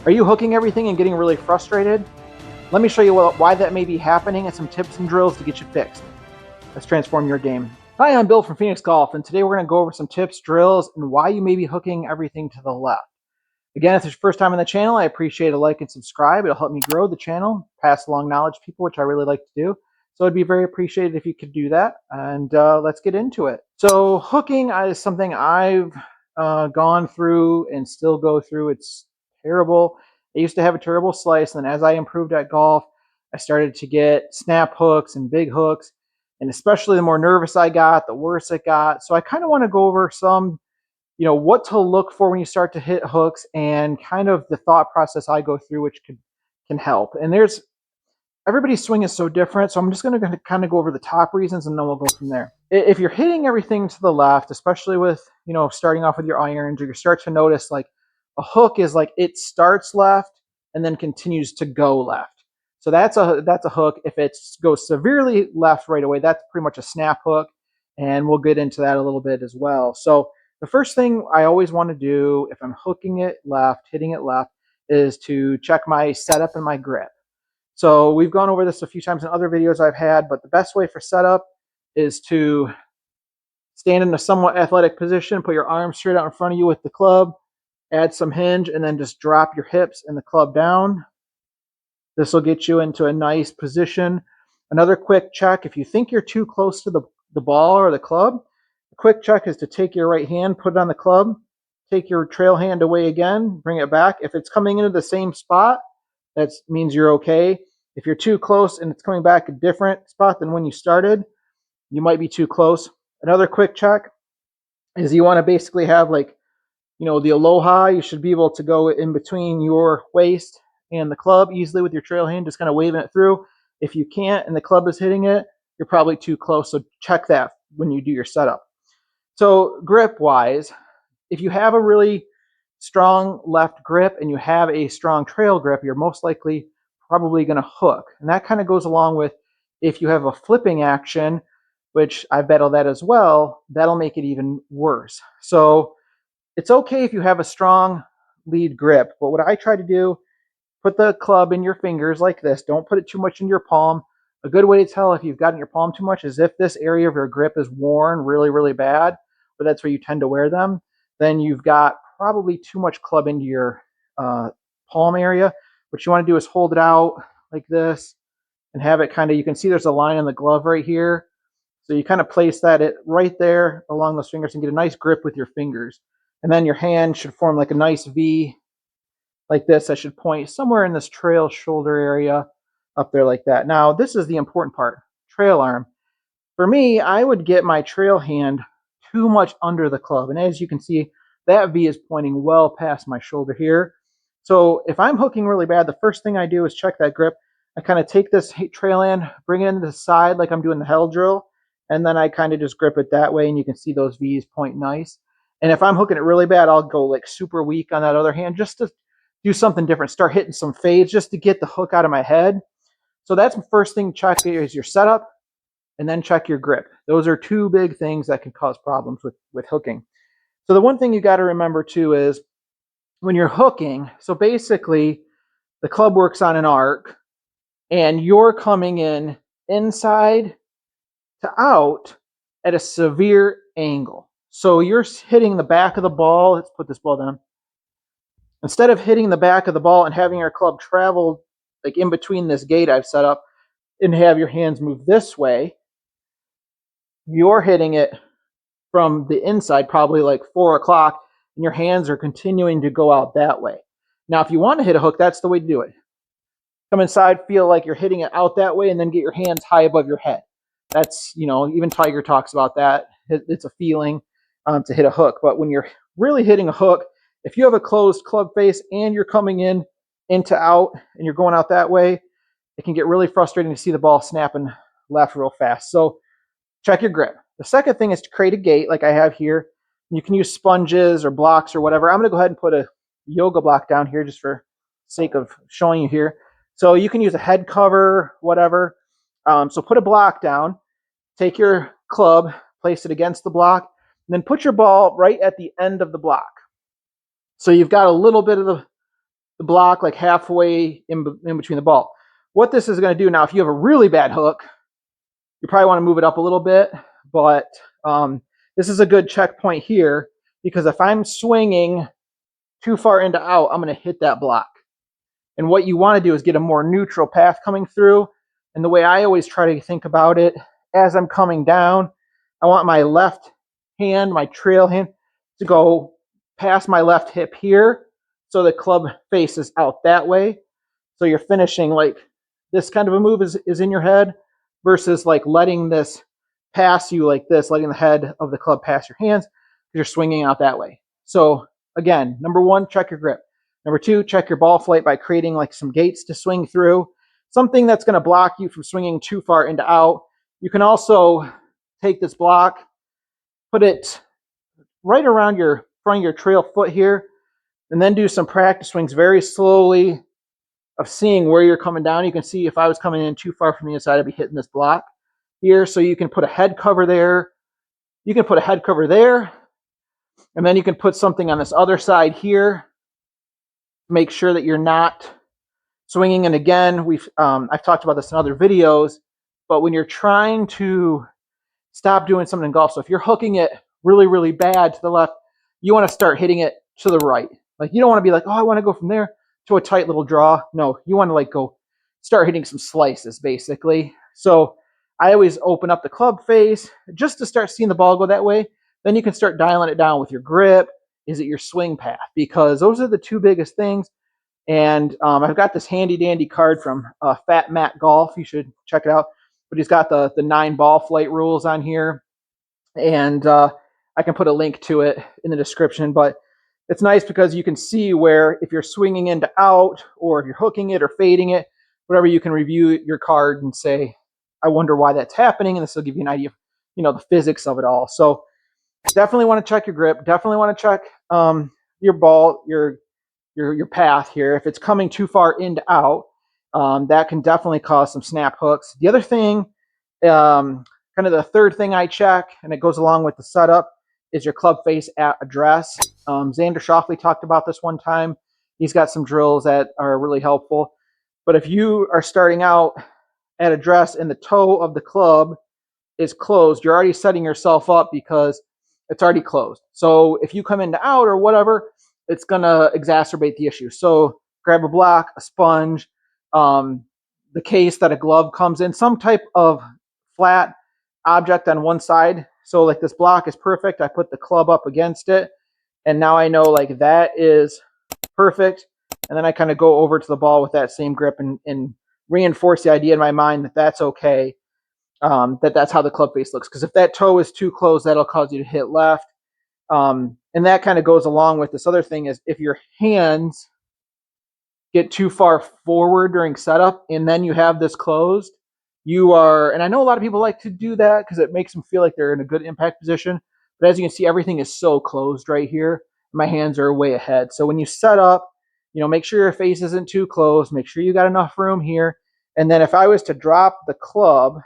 Are you hooking everything and getting really frustrated? Let me show you why that may be happening and some tips and drills to get you fixed. Let's transform your game. Hi, I'm Bill from Phoenix Golf, and today we're going to go over some tips, drills, and why you may be hooking everything to the left. Again, if it's your first time on the channel, I appreciate a like and subscribe. It'll help me grow the channel, pass along knowledge to people, which I really like to do. So it'd be very appreciated if you could do that. And let's get into it. So hooking is something I've gone through and still go through. It's terrible. I used to have a terrible slice, and then as I improved at golf, I started to get snap hooks and big hooks. And especially the more nervous I got, the worse it got. So I kind of want to go over some what to look for when you start to hit hooks and kind of the thought process I go through, which can help. And there's everybody's swing is so different, so I'm just going to kind of go over the top reasons, and then we'll go from there. If you're hitting everything to the left, especially with starting off with your irons, or you start to notice like a hook is like it starts left and then continues to go left. So that's a hook. If it goes severely left right away, that's pretty much a snap hook, and we'll get into that a little bit as well. So the first thing I always want to do if I'm hooking it left, hitting it left, is to check my setup and my grip. So we've gone over this a few times in other videos I've had, but the best way for setup is to stand in a somewhat athletic position, put your arms straight out in front of you with the club, add some hinge, and then just drop your hips and the club down. This will get you into a nice position. Another quick check, if you think you're too close to the ball or the club, a quick check is to take your right hand, put it on the club, take your trail hand away again, bring it back. If it's coming into the same spot, that means you're okay. If you're too close and it's coming back a different spot than when you started, you might be too close. Another quick check is you want to basically have like, the aloha. You should be able to go in between your waist and the club easily with your trail hand, just kind of waving it through. If you can't and the club is hitting it, you're probably too close. So check that when you do your setup. So grip wise, if you have a really strong left grip and you have a strong trail grip, you're most likely probably going to hook. And that kind of goes along with if you have a flipping action, which I've battled that as well, that'll make it even worse. So it's okay if you have a strong lead grip, but what I try to do, put the club in your fingers like this. Don't put it too much in your palm. A good way to tell if you've got in your palm too much is if this area of your grip is worn really, really bad, but that's where you tend to wear them, then you've got probably too much club into your palm area. What you want to do is hold it out like this and have it kind of, you can see there's a line in the glove right here. So you kind of place that right there along those fingers and get a nice grip with your fingers. And then your hand should form like a nice V like this. I should point somewhere in this trail shoulder area up there like that. Now, this is the important part, trail arm. For me, I would get my trail hand too much under the club. And as you can see, that V is pointing well past my shoulder here. So if I'm hooking really bad, the first thing I do is check that grip. I kind of take this trail hand, bring it into the side like I'm doing the hell drill, and then I kind of just grip it that way, and you can see those V's point nice. And if I'm hooking it really bad, I'll go like super weak on that other hand just to do something different, start hitting some fades just to get the hook out of my head. So that's the first thing to check is your setup, and then check your grip. Those are two big things that can cause problems with hooking. So the one thing you got to remember too is when you're hooking, so basically the club works on an arc and you're coming in inside to out at a severe angle. So you're hitting the back of the ball. Let's put this ball down. Instead of hitting the back of the ball and having your club travel like in between this gate I've set up and have your hands move this way, you're hitting it from the inside, probably like 4 o'clock, and your hands are continuing to go out that way. Now, if you want to hit a hook, that's the way to do it. Come inside, feel like you're hitting it out that way, and then get your hands high above your head. That's, even Tiger talks about that. It's a feeling to hit a hook. But when you're really hitting a hook, if you have a closed club face and you're coming in into out and you're going out that way, it can get really frustrating to see the ball snapping left real fast. So check your grip. The second thing is to create a gate like I have here. You can use sponges or blocks or whatever. I'm going to go ahead and put a yoga block down here just for sake of showing you here. So you can use a head cover, whatever. So put a block down, take your club, place it against the block, and then put your ball right at the end of the block. So you've got a little bit of the block like halfway in between the ball. What this is going to do now, if you have a really bad hook, you probably want to move it up a little bit, but this is a good checkpoint here, because if I'm swinging too far into out, I'm going to hit that block. And what you want to do is get a more neutral path coming through. And the way I always try to think about it, as I'm coming down, I want my left hand, my trail hand, to go past my left hip here, so the club faces out that way. So you're finishing like this kind of a move is in your head, versus like letting this pass you like this, letting the head of the club pass your hands, because you're swinging out that way. So again, number one, check your grip. Number two, check your ball flight by creating like some gates to swing through, something that's going to block you from swinging too far into out. You can also take this block, put it right around your front of your trail foot here, and then do some practice swings very slowly of seeing where you're coming down. You can see if I was coming in too far from the inside, I'd be hitting this block here. So you can put a head cover there. You can put a head cover there, and then you can put something on this other side here. Make sure that you're not swinging. And again, I've talked about this in other videos, but when you're trying to stop doing something in golf, so if you're hooking it really, really bad to the left, you want to start hitting it to the right. Like, you don't want to be like, oh, I want to go from there to a tight little draw. No, you want to like go start hitting some slices, basically. So I always open up the club face just to start seeing the ball go that way. Then you can start dialing it down with your grip. Is it your swing path? Because those are the two biggest things. And I've got this handy dandy card from Fat Matt Golf. You should check it out. But he's got the 9 ball flight rules on here. And I can put a link to it in the description. But it's nice because you can see where, if you're swinging into out, or if you're hooking it or fading it, whatever, you can review your card and say, I wonder why that's happening. And this will give you an idea of, the physics of it all. So definitely want to check your grip. Definitely want to check your ball, your path here. If it's coming too far into out, that can definitely cause some snap hooks. The other thing, kind of the third thing I check, and it goes along with the setup, is your club face at address. Xander Schauffele talked about this one time. He's got some drills that are really helpful. But if you are starting out at address and the toe of the club is closed, you're already setting yourself up because it's already closed. So if you come into out or whatever, it's going to exacerbate the issue. So grab a block, a sponge, the case that a glove comes in, some type of flat object on one side. So like this block is perfect. I put the club up against it, and now I know like that is perfect. And then I kind of go over to the ball with that same grip and reinforce the idea in my mind that that's okay, that's how the club face looks. Because if that toe is too close, that'll cause you to hit left. And that kind of goes along with this other thing, is if your hands get too far forward during setup and then you have this closed, you are, and I know a lot of people like to do that because it makes them feel like they're in a good impact position. But as you can see, everything is so closed right here. My hands are way ahead. So when you set up, make sure your face isn't too close. Make sure you got enough room here. And then if I was to drop the club,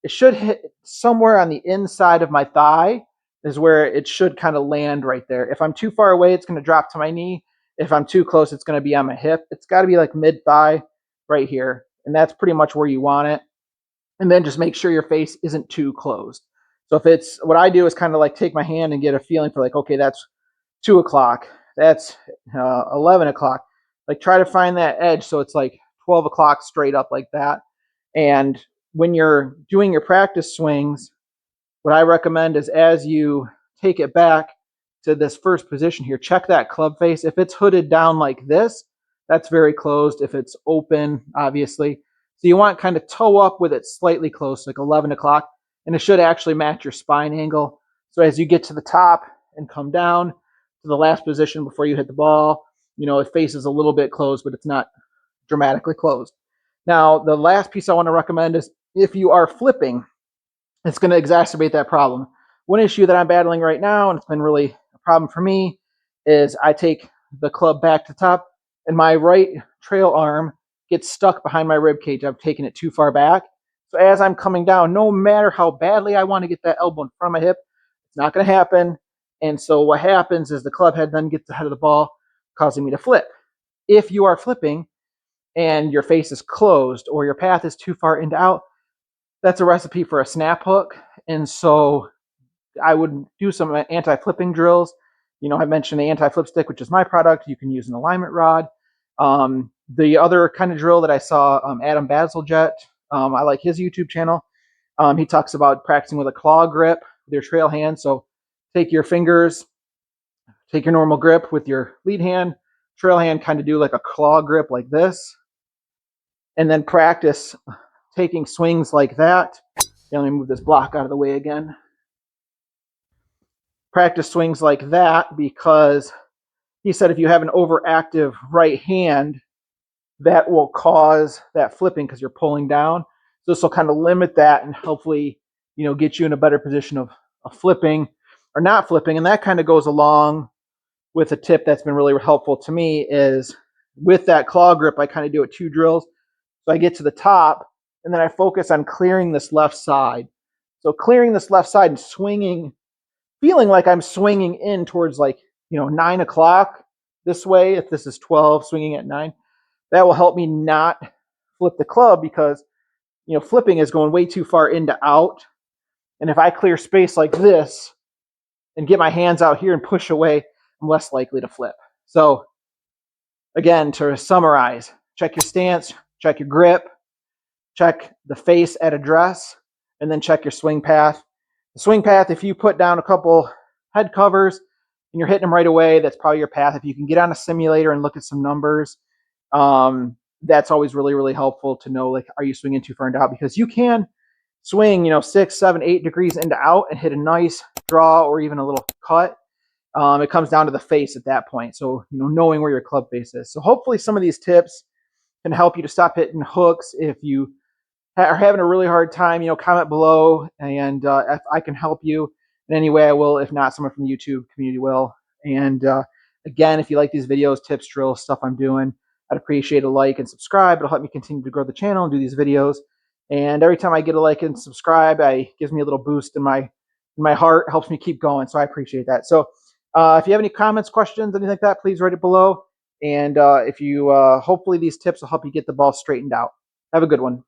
it should hit somewhere on the inside of my thigh, is where it should kind of land right there. If I'm too far away, it's going to drop to my knee. If I'm too close, it's going to be on my hip. It's got to be like mid-thigh right here. And that's pretty much where you want it. And then just make sure your face isn't too closed. So if it's, what I do is kind of like take my hand and get a feeling for like, okay, that's 2 o'clock. That's 11 o'clock. Like, try to find that edge so it's like 12 o'clock straight up like that. And when you're doing your practice swings, what I recommend is, as you take it back to this first position here, check that club face. If it's hooded down like this, that's very closed. If it's open, obviously. So you want kind of toe up with it slightly close, like 11 o'clock, and it should actually match your spine angle. So as you get to the top and come down to the last position before you hit the ball, it faces a little bit closed, but it's not dramatically closed. Now, the last piece I want to recommend is, if you are flipping, it's going to exacerbate that problem. One issue that I'm battling right now, and it's been really a problem for me, is I take the club back to the top, and my right trail arm gets stuck behind my rib cage. I've taken it too far back. So as I'm coming down, no matter how badly I want to get that elbow in front of my hip, it's not going to happen. And so what happens is the club head then gets ahead of the ball, causing me to flip. if you are flipping and your face is closed or your path is too far into out, that's a recipe for a snap hook. And so I would do some anti-flipping drills. I mentioned the anti-flip stick, which is my product. You can use an alignment rod. The other kind of drill that I saw, Adam Bazalgette, I like his YouTube channel. He talks about practicing with a claw grip with your trail hand. So take your fingers, take your normal grip with your lead hand, trail hand, kind of do like a claw grip like this, and then practice taking swings like that. Let me move this block out of the way again. Practice swings like that, because he said if you have an overactive right hand, that will cause that flipping because you're pulling down. So this will kind of limit that and hopefully, get you in a better position of flipping or not flipping. And that kind of goes along with a tip that's been really helpful to me is with that claw grip, I kind of do it 2 drills. So I get to the top and then I focus on clearing this left side. So clearing this left side and swinging, feeling like I'm swinging in towards 9 o'clock this way. If this is 12, swinging at 9, that will help me not flip the club, because flipping is going way too far into out. And if I clear space like this and get my hands out here and push away, I'm less likely to flip. So again, to summarize, check your stance, check your grip, check the face at address, and then check your swing path. The swing path, if you put down a couple head covers and you're hitting them right away, that's probably your path. If you can get on a simulator and look at some numbers, that's always really, really helpful to know, are you swinging too far into out? Because you can swing, 6, 7, 8 degrees into out and hit a nice draw or even a little cut. It comes down to the face at that point. So, knowing where your club face is. So hopefully some of these tips can help you to stop hitting hooks. If you are having a really hard time, comment below, and if I can help you in any way, I will. If not, someone from the YouTube community will. And again, if you like these videos, tips, drills, stuff I'm doing, I'd appreciate a like and subscribe. It'll help me continue to grow the channel and do these videos. And every time I get a like and subscribe, it gives me a little boost in my heart, helps me keep going. So I appreciate that. So if you have any comments, questions, anything like that, please write it below. And if you hopefully these tips will help you get the ball straightened out. Have a good one.